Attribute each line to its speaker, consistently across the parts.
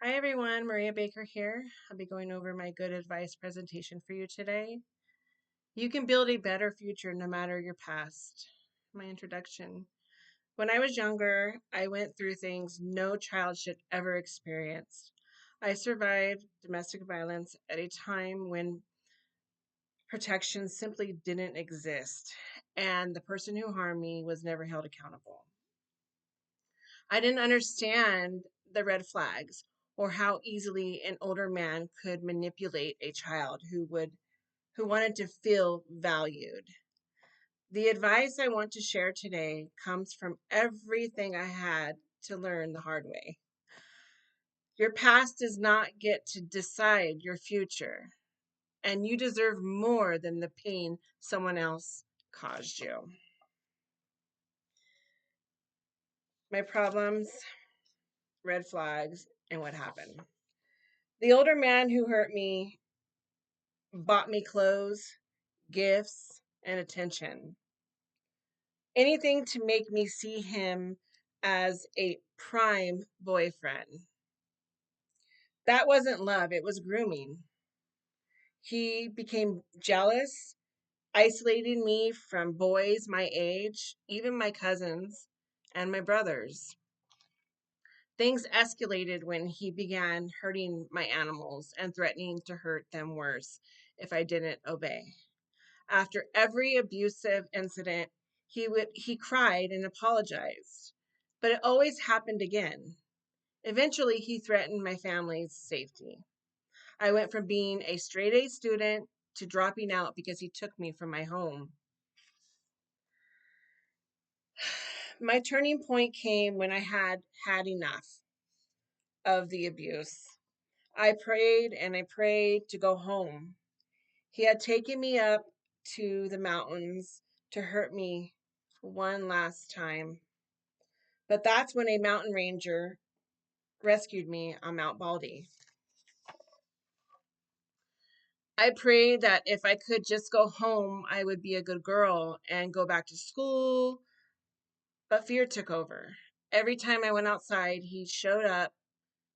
Speaker 1: Hi everyone, Maria Baker here. I'll be going over my good advice presentation for you today. You can build a better future no matter your past. My introduction. When I was younger, I went through things no child should ever experience. I survived domestic violence at a time when protection simply didn't exist, and the person who harmed me was never held accountable. I didn't understand the red flags or how easily an older man could manipulate a child who wanted to feel valued. The advice I want to share today comes from everything I had to learn the hard way. Your past does not get to decide your future, and you deserve more than the pain someone else caused you. My problems, red flags, and what happened. The older man who hurt me bought me clothes, gifts, and attention. Anything to make me see him as a prime boyfriend. That wasn't love, it was grooming. He became jealous, isolating me from boys my age, even my cousins and my brothers. Things escalated when he began hurting my animals and threatening to hurt them worse if I didn't obey. After every abusive incident, he cried and apologized, but it always happened again. Eventually, he threatened my family's safety. I went from being a straight A student to dropping out because he took me from my home. My turning point came when I had had enough of the abuse. I prayed and I prayed to go home. He had taken me up to the mountains to hurt me one last time. But that's when a mountain ranger rescued me on Mount Baldy. I prayed that if I could just go home, I would be a good girl and go back to school. But fear took over. Every time I went outside, he showed up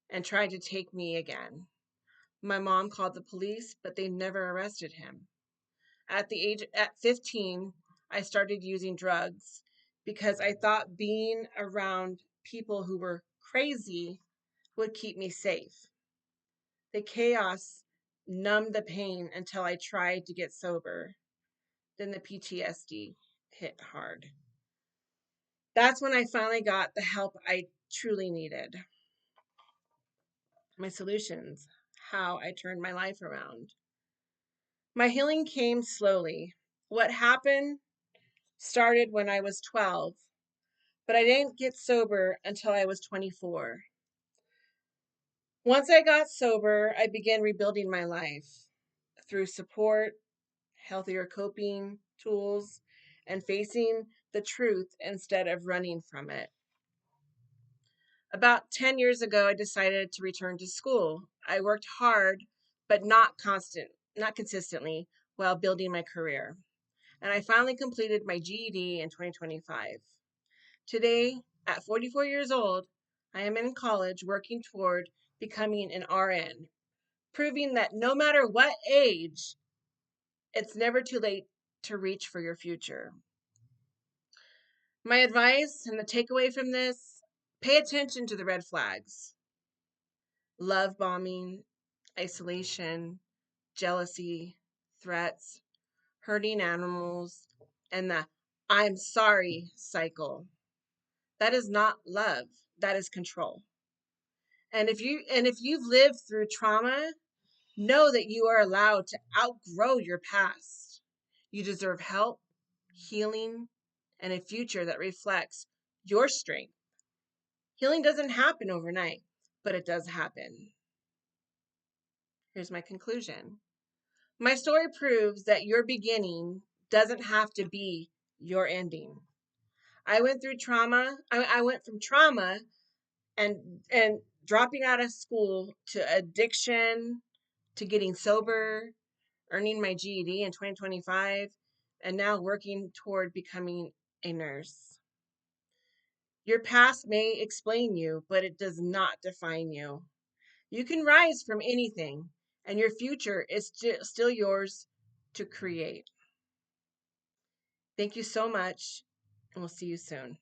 Speaker 1: and tried to take me again. My mom called the police, but they never arrested him. At 15, I started using drugs because I thought being around people who were crazy would keep me safe. The chaos numbed the pain until I tried to get sober. Then the PTSD hit hard. That's when I finally got the help I truly needed. My solutions, how I turned my life around. My healing came slowly. What happened started when I was 12, but I didn't get sober until I was 24. Once I got sober, I began rebuilding my life through support, healthier coping tools, and facing the truth instead of running from it. About 10 years ago, I decided to return to school. I worked hard, but not consistently, while building my career. And I finally completed my GED in 2025. Today, at 44 years old, I am in college working toward becoming an RN, proving that no matter what age, it's never too late to reach for your future. My advice and the takeaway from this, pay attention to the red flags: love bombing, isolation, jealousy, threats, hurting animals, and the I'm sorry cycle. That is not love, that is control. And if you've lived through trauma, know that you are allowed to outgrow your past. You deserve help, healing, and a future that reflects your strength. Healing doesn't happen overnight, but it does happen. Here's my conclusion. My story proves that your beginning doesn't have to be your ending. I went through trauma. I went from trauma and dropping out of school to addiction to getting sober, earning my GED in 2025, and now working toward becoming a nurse. Your past may explain you, but it does not define you. You can rise from anything, and your future is still yours to create. Thank you so much, and we'll see you soon.